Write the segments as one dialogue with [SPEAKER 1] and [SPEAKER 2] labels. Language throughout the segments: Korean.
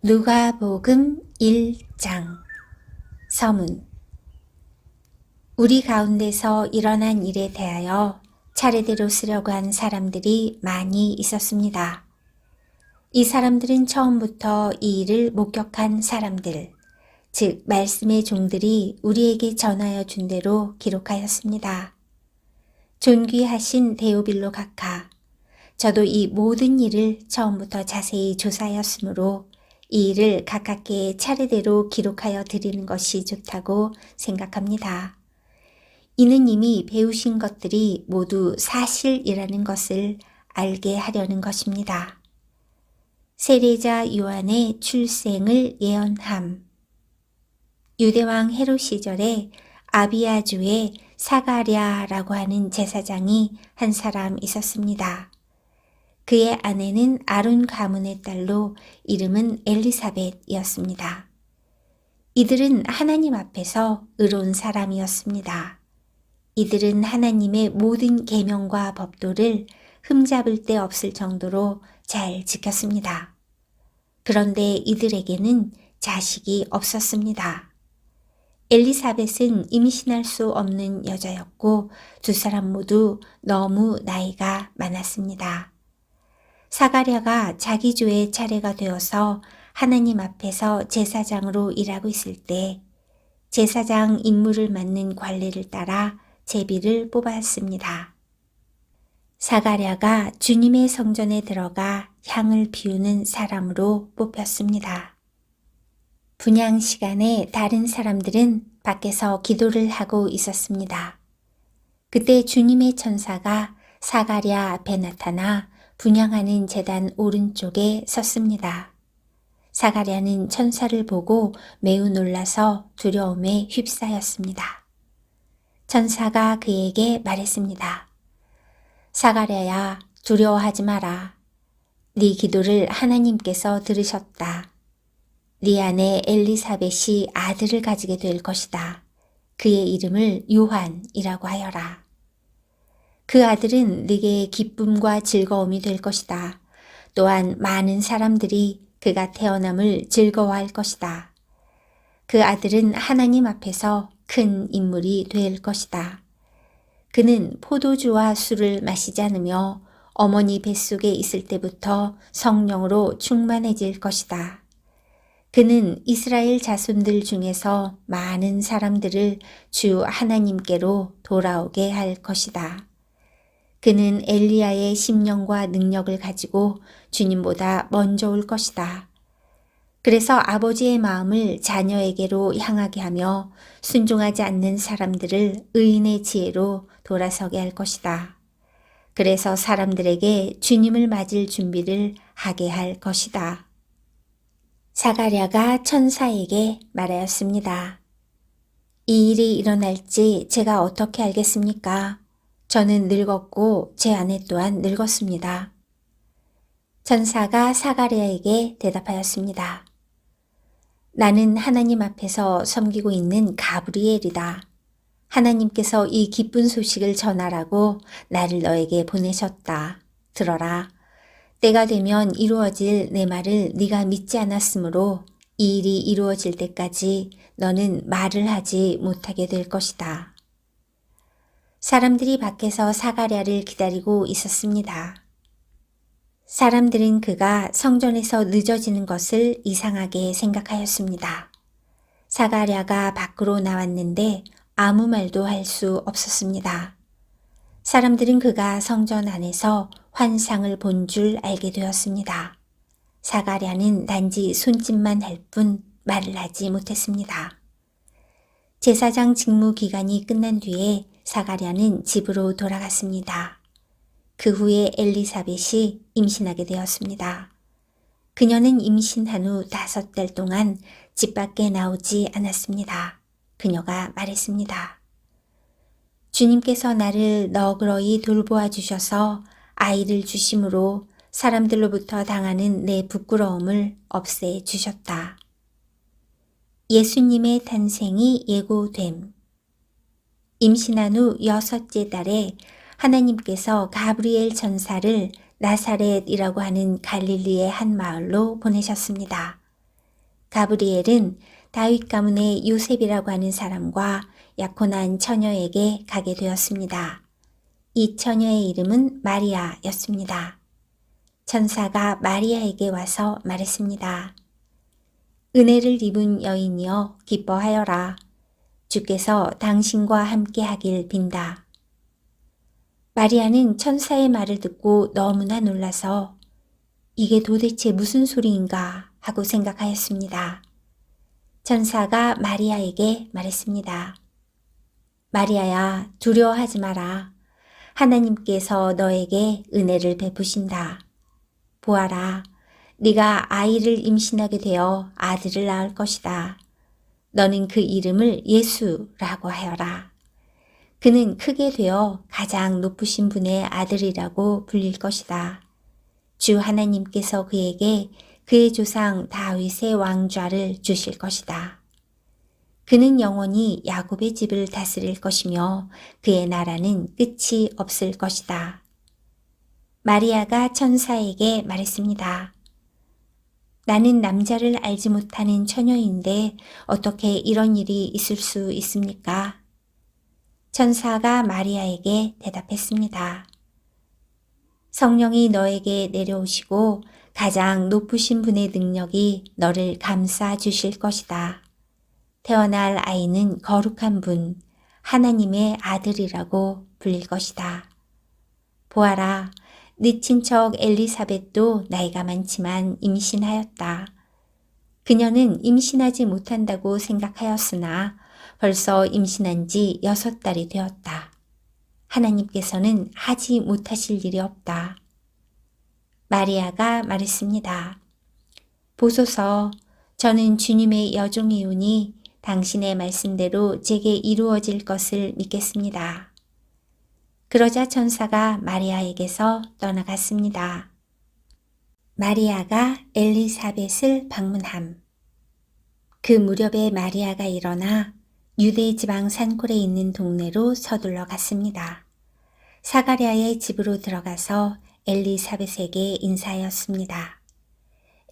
[SPEAKER 1] 누가복음 1장 서문. 우리 가운데서 일어난 일에 대하여 차례대로 쓰려고 한 사람들이 많이 있었습니다. 이 사람들은 처음부터 이 일을 목격한 사람들, 즉 말씀의 종들이 우리에게 전하여 준 대로 기록하였습니다. 존귀하신 데오빌로 각하, 저도 이 모든 일을 처음부터 자세히 조사하였으므로 이 일을 가깝게 차례대로 기록하여 드리는 것이 좋다고 생각합니다. 이는 이미 배우신 것들이 모두 사실이라는 것을 알게 하려는 것입니다. 세례자 요한의 출생을 예언함. 유대왕 헤롯 시절에 아비아주의 사가랴라고 하는 제사장이 한 사람 있었습니다. 그의 아내는 아론 가문의 딸로 이름은 엘리사벳이었습니다. 이들은 하나님 앞에서 의로운 사람이었습니다. 이들은 하나님의 모든 계명과 법도를 흠잡을 데 없을 정도로 잘 지켰습니다. 그런데 이들에게는 자식이 없었습니다. 엘리사벳은 임신할 수 없는 여자였고 두 사람 모두 너무 나이가 많았습니다. 사가랴가 자기 조의 차례가 되어서 하나님 앞에서 제사장으로 일하고 있을 때 제사장 임무를 맡는 관례를 따라 제비를 뽑았습니다. 사가랴가 주님의 성전에 들어가 향을 피우는 사람으로 뽑혔습니다. 분향 시간에 다른 사람들은 밖에서 기도를 하고 있었습니다. 그때 주님의 천사가 사가랴 앞에 나타나 분향하는 제단 오른쪽에 섰습니다. 사가랴는 천사를 보고 매우 놀라서 두려움에 휩싸였습니다. 천사가 그에게 말했습니다. 사가랴야, 두려워하지 마라. 네 기도를 하나님께서 들으셨다. 네 아내 엘리사벳이 아들을 가지게 될 것이다. 그의 이름을 요한이라고 하여라. 그 아들은 네게 기쁨과 즐거움이 될 것이다. 또한 많은 사람들이 그가 태어남을 즐거워할 것이다. 그 아들은 하나님 앞에서 큰 인물이 될 것이다. 그는 포도주와 술을 마시지 않으며 어머니 뱃속에 있을 때부터 성령으로 충만해질 것이다. 그는 이스라엘 자손들 중에서 많은 사람들을 주 하나님께로 돌아오게 할 것이다. 그는 엘리야의 심령과 능력을 가지고 주님보다 먼저 올 것이다. 그래서 아버지의 마음을 자녀에게로 향하게 하며 순종하지 않는 사람들을 의인의 지혜로 돌아서게 할 것이다. 그래서 사람들에게 주님을 맞을 준비를 하게 할 것이다. 사가랴가 천사에게 말하였습니다. 이 일이 일어날지 제가 어떻게 알겠습니까? 저는 늙었고 제 아내 또한 늙었습니다. 천사가 사가랴에게 대답하였습니다. 나는 하나님 앞에서 섬기고 있는 가브리엘이다. 하나님께서 이 기쁜 소식을 전하라고 나를 너에게 보내셨다. 들어라. 때가 되면 이루어질 내 말을 네가 믿지 않았으므로 이 일이 이루어질 때까지 너는 말을 하지 못하게 될 것이다. 사람들이 밖에서 사가랴를 기다리고 있었습니다. 사람들은 그가 성전에서 늦어지는 것을 이상하게 생각하였습니다. 사가랴가 밖으로 나왔는데 아무 말도 할 수 없었습니다. 사람들은 그가 성전 안에서 환상을 본 줄 알게 되었습니다. 사가랴는 단지 손짓만 할 뿐 말을 하지 못했습니다. 제사장 직무 기간이 끝난 뒤에 사가랴는 집으로 돌아갔습니다. 그 후에 엘리사벳이 임신하게 되었습니다. 그녀는 임신한 후 5달 동안 집 밖에 나오지 않았습니다. 그녀가 말했습니다. 주님께서 나를 너그러이 돌보아 주셔서 아이를 주심으로 사람들로부터 당하는 내 부끄러움을 없애 주셨다. 예수님의 탄생이 예고됨. 임신한 후 6째 달에 하나님께서 가브리엘 천사를 나사렛이라고 하는 갈릴리의 한 마을로 보내셨습니다. 가브리엘은 다윗 가문의 요셉이라고 하는 사람과 약혼한 처녀에게 가게 되었습니다. 이 처녀의 이름은 마리아였습니다. 천사가 마리아에게 와서 말했습니다. 은혜를 입은 여인이여 기뻐하여라. 주께서 당신과 함께 하길 빈다. 마리아는 천사의 말을 듣고 너무나 놀라서 이게 도대체 무슨 소리인가 하고 생각하였습니다. 천사가 마리아에게 말했습니다. 마리아야, 두려워하지 마라. 하나님께서 너에게 은혜를 베푸신다. 보아라, 네가 아이를 임신하게 되어 아들을 낳을 것이다. 너는 그 이름을 예수라고 하여라. 그는 크게 되어 가장 높으신 분의 아들이라고 불릴 것이다. 주 하나님께서 그에게 그의 조상 다윗의 왕좌를 주실 것이다. 그는 영원히 야곱의 집을 다스릴 것이며 그의 나라는 끝이 없을 것이다. 마리아가 천사에게 말했습니다. 나는 남자를 알지 못하는 처녀인데 어떻게 이런 일이 있을 수 있습니까? 천사가 마리아에게 대답했습니다. 성령이 너에게 내려오시고 가장 높으신 분의 능력이 너를 감싸 주실 것이다. 태어날 아이는 거룩한 분, 하나님의 아들이라고 불릴 것이다. 보아라, 네 친척 엘리사벳도 나이가 많지만 임신하였다. 그녀는 임신하지 못한다고 생각하였으나 벌써 임신한 지 6달이 되었다. 하나님께서는 하지 못하실 일이 없다. 마리아가 말했습니다. 보소서, 저는 주님의 여종이오니 당신의 말씀대로 제게 이루어질 것을 믿겠습니다. 그러자 천사가 마리아에게서 떠나갔습니다. 마리아가 엘리사벳을 방문함. 그 무렵에 마리아가 일어나 유대 지방 산골에 있는 동네로 서둘러 갔습니다. 사가랴의 집으로 들어가서 엘리사벳에게 인사하였습니다.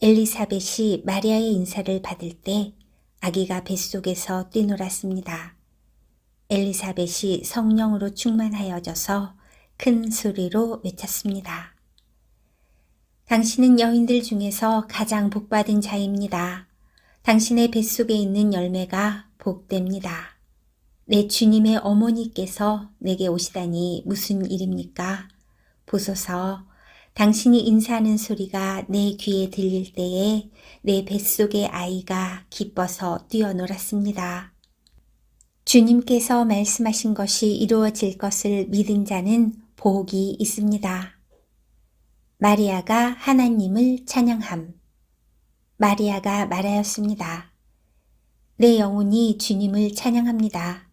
[SPEAKER 1] 엘리사벳이 마리아의 인사를 받을 때 아기가 뱃속에서 뛰놀았습니다. 엘리사벳이 성령으로 충만하여져서 큰 소리로 외쳤습니다. 당신은 여인들 중에서 가장 복받은 자입니다. 당신의 뱃속에 있는 열매가 복됩니다. 내 주님의 어머니께서 내게 오시다니 무슨 일입니까? 보소서, 당신이 인사하는 소리가 내 귀에 들릴 때에 내 뱃속의 아이가 기뻐서 뛰어놀았습니다. 주님께서 말씀하신 것이 이루어질 것을 믿은 자는 복이 있습니다. 마리아가 하나님을 찬양함. 마리아가 말하였습니다. 내 영혼이 주님을 찬양합니다.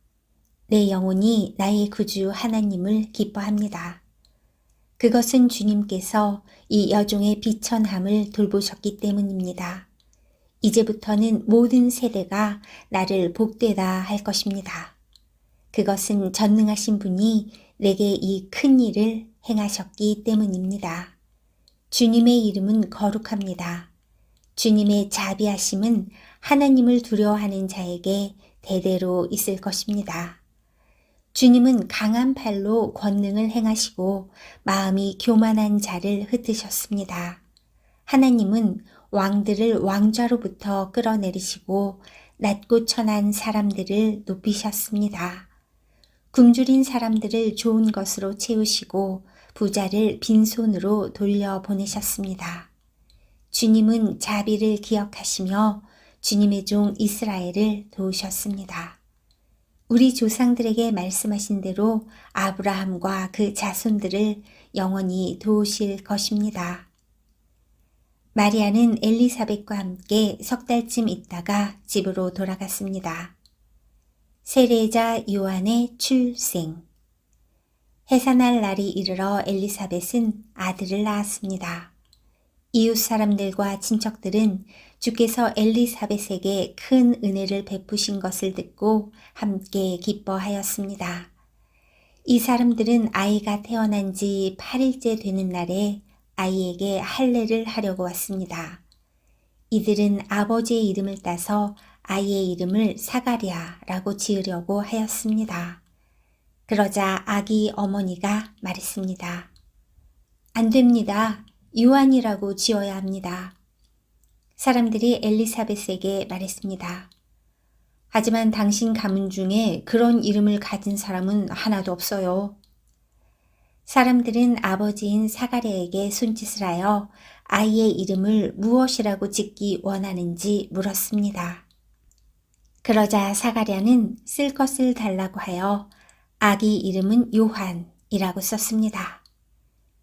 [SPEAKER 1] 내 영혼이 나의 구주 하나님을 기뻐합니다. 그것은 주님께서 이 여종의 비천함을 돌보셨기 때문입니다. 이제부터는 모든 세대가 나를 복되다 할 것입니다. 그것은 전능하신 분이 내게 이 큰 일을 행하셨기 때문입니다. 주님의 이름은 거룩합니다. 주님의 자비하심은 하나님을 두려워하는 자에게 대대로 있을 것입니다. 주님은 강한 팔로 권능을 행하시고 마음이 교만한 자를 흩으셨습니다. 하나님은 왕들을 왕좌로부터 끌어내리시고 낮고 천한 사람들을 높이셨습니다. 굶주린 사람들을 좋은 것으로 채우시고 부자를 빈손으로 돌려보내셨습니다. 주님은 자비를 기억하시며 주님의 종 이스라엘을 도우셨습니다. 우리 조상들에게 말씀하신 대로 아브라함과 그 자손들을 영원히 도우실 것입니다. 마리아는 엘리사벳과 함께 3달쯤 있다가 집으로 돌아갔습니다. 세례자 요한의 출생. 해산할 날이 이르러 엘리사벳은 아들을 낳았습니다. 이웃 사람들과 친척들은 주께서 엘리사벳에게 큰 은혜를 베푸신 것을 듣고 함께 기뻐하였습니다. 이 사람들은 아이가 태어난 지 8일째 되는 날에 아이에게 할례를 하려고 왔습니다. 이들은 아버지의 이름을 따서 아이의 이름을 사가랴라고 지으려고 하였습니다. 그러자 아기 어머니가 말했습니다. 안 됩니다. 요한이라고 지어야 합니다. 사람들이 엘리사벳에게 말했습니다. 하지만 당신 가문 중에 그런 이름을 가진 사람은 하나도 없어요. 사람들은 아버지인 사가랴에게 손짓을 하여 아이의 이름을 무엇이라고 짓기 원하는지 물었습니다. 그러자 사가랴는 쓸 것을 달라고 하여 아기 이름은 요한이라고 썼습니다.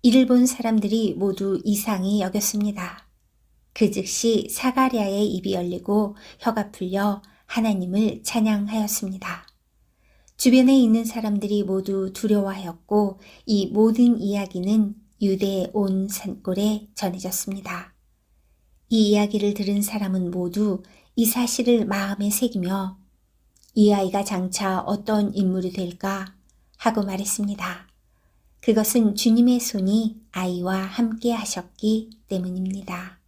[SPEAKER 1] 이를 본 사람들이 모두 이상히 여겼습니다. 그 즉시 사가랴의 입이 열리고 혀가 풀려 하나님을 찬양하였습니다. 주변에 있는 사람들이 모두 두려워하였고 이 모든 이야기는 유대 온 산골에 전해졌습니다. 이 이야기를 들은 사람은 모두 이 사실을 마음에 새기며 이 아이가 장차 어떤 인물이 될까 하고 말했습니다. 그것은 주님의 손이 아이와 함께 하셨기 때문입니다.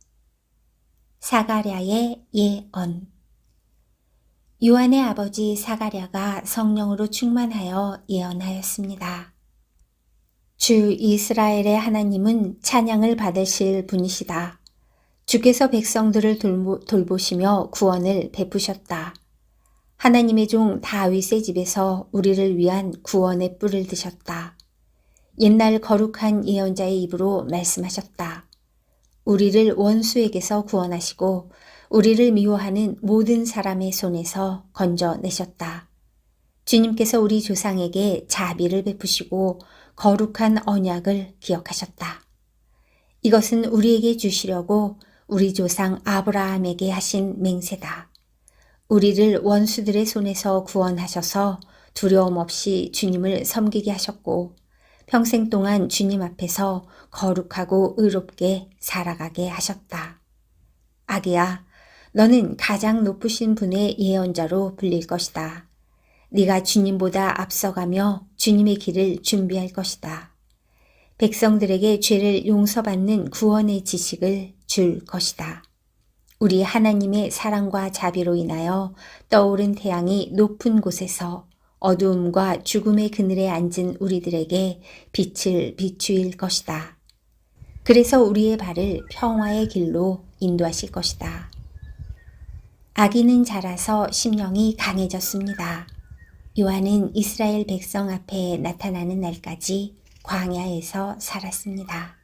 [SPEAKER 1] 사가랴의 예언. 요한의 아버지 사가랴가 성령으로 충만하여 예언하였습니다. 주 이스라엘의 하나님은 찬양을 받으실 분이시다. 주께서 백성들을 돌보시며 구원을 베푸셨다. 하나님의 종 다윗의 집에서 우리를 위한 구원의 뿔을 드셨다. 옛날 거룩한 예언자의 입으로 말씀하셨다. 우리를 원수에게서 구원하시고 우리를 미워하는 모든 사람의 손에서 건져내셨다. 주님께서 우리 조상에게 자비를 베푸시고 거룩한 언약을 기억하셨다. 이것은 우리에게 주시려고 우리 조상 아브라함에게 하신 맹세다. 우리를 원수들의 손에서 구원하셔서 두려움 없이 주님을 섬기게 하셨고 평생 동안 주님 앞에서 거룩하고 의롭게 살아가게 하셨다. 아기야, 너는 가장 높으신 분의 예언자로 불릴 것이다. 네가 주님보다 앞서가며 주님의 길을 준비할 것이다. 백성들에게 죄를 용서받는 구원의 지식을 줄 것이다. 우리 하나님의 사랑과 자비로 인하여 떠오른 태양이 높은 곳에서 어두움과 죽음의 그늘에 앉은 우리들에게 빛을 비추일 것이다. 그래서 우리의 발을 평화의 길로 인도하실 것이다. 아기는 자라서 심령이 강해졌습니다. 요한은 이스라엘 백성 앞에 나타나는 날까지 광야에서 살았습니다.